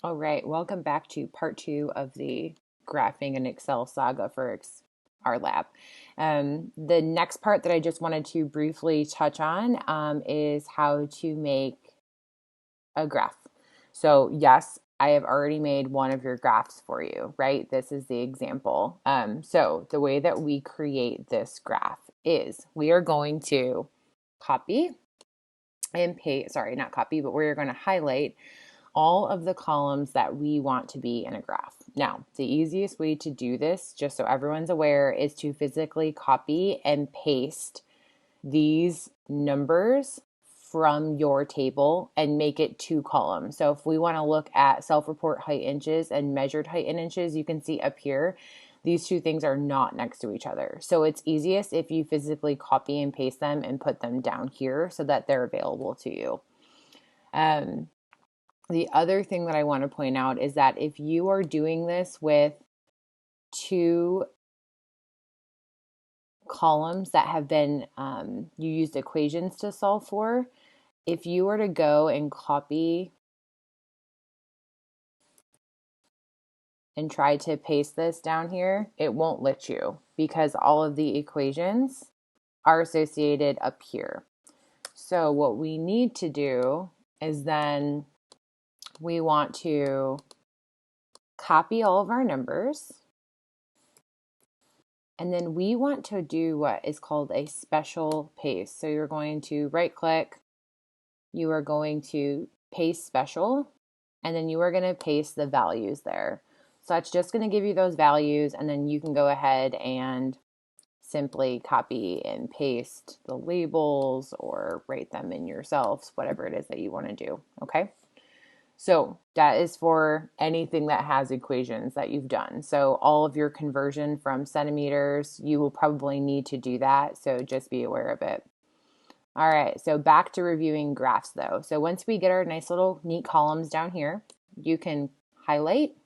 All right, welcome back to part two of the graphing and Excel saga for our lab. The next part that I just wanted to briefly touch on is how to make a graph. So, yes, I have already made one of your graphs for you, right? This is the example. So, the way that we create this graph is we are going to copy and paste, sorry, not copy, but we're going to highlight all of the columns that we want to be in a graph. Now, the easiest way to do this, just so everyone's aware, is to physically copy and paste these numbers from your table and make it two columns. So if we want to look at self-report height inches and measured height in inches, you can see up here, these two things are not next to each other. So it's easiest if you physically copy and paste them and put them down here so that they're available to you. The other thing that I want to point out is that if you are doing this with two columns that have been, you used equations to solve for, if you were to go and copy and try to paste this down here, it won't let you because all of the equations are associated up here. So what we need to do is then we want to copy all of our numbers. And then we want to do what is called a special paste. So you're going to right click, you are going to paste special, and then you are going to paste the values there. So that's just going to give you those values, and then you can go ahead and simply copy and paste the labels or write them in yourselves, whatever it is that you want to do. Okay. So that is for anything that has equations that you've done. So all of your conversion from centimeters, you will probably need to do that. So just be aware of it. All right, so back to reviewing graphs though. So once we get our nice little neat columns down here, you can highlight,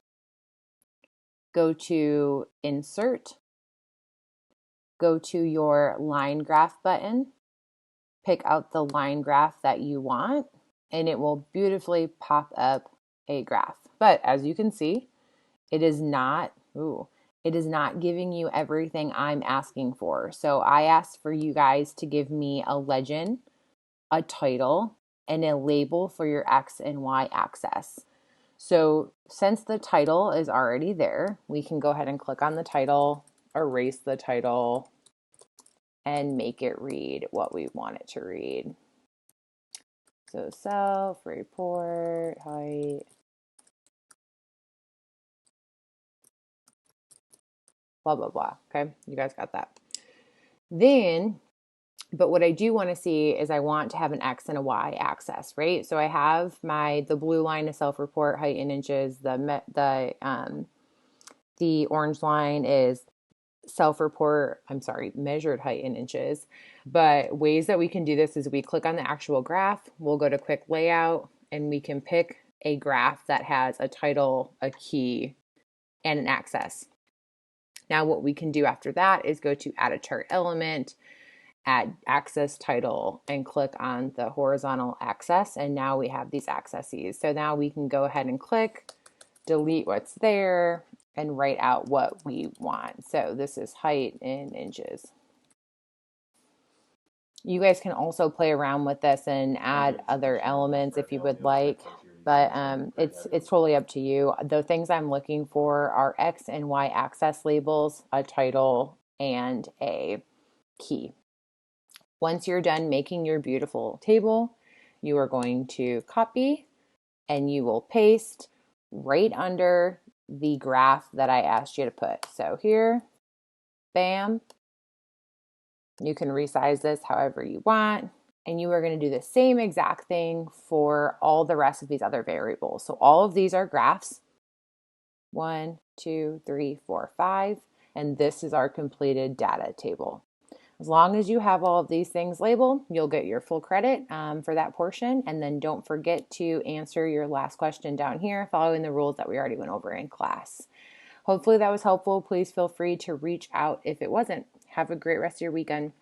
go to Insert, go to your line graph button, pick out the line graph that you want, and it will beautifully pop up a graph. But as you can see, it is not, it is not giving you everything I'm asking for. So I asked for you guys to give me a legend, a title, and a label for your X and Y axis. So since the title is already there, we can go ahead and click on the title, erase the title, and make it read what we want it to read. So self-report, height, blah, blah, blah. Okay, you guys got that. Then, but what I do want to see is I want to have an X and a Y axis, right? So I have the blue line is self-report height in inches. The orange line is measured height in inches. But ways that we can do this is we click on the actual graph, we'll go to quick layout, and we can pick a graph that has a title, a key, and an axis. Now what we can do after that is go to add a chart element, add axis title, and click on the horizontal axis, and now we have these axes. So now we can go ahead and click, delete what's there, and write out what we want. So this is height in inches. You guys can also play around with this and add other elements if you would like, but it's totally up to you. The things I'm looking for are X and Y axis labels, a title, and a key. Once you're done making your beautiful table, you are going to copy and you will paste right under the graph that I asked you to put. So here, bam, you can resize this however you want. And you are going to do the same exact thing for all the rest of these other variables. So all of these are graphs. 1, 2, 3, 4, 5. And this is our completed data table. As long as you have all of these things labeled, you'll get your full credit for that portion. And then don't forget to answer your last question down here, following the rules that we already went over in class. Hopefully that was helpful. Please feel free to reach out if it wasn't. Have a great rest of your weekend.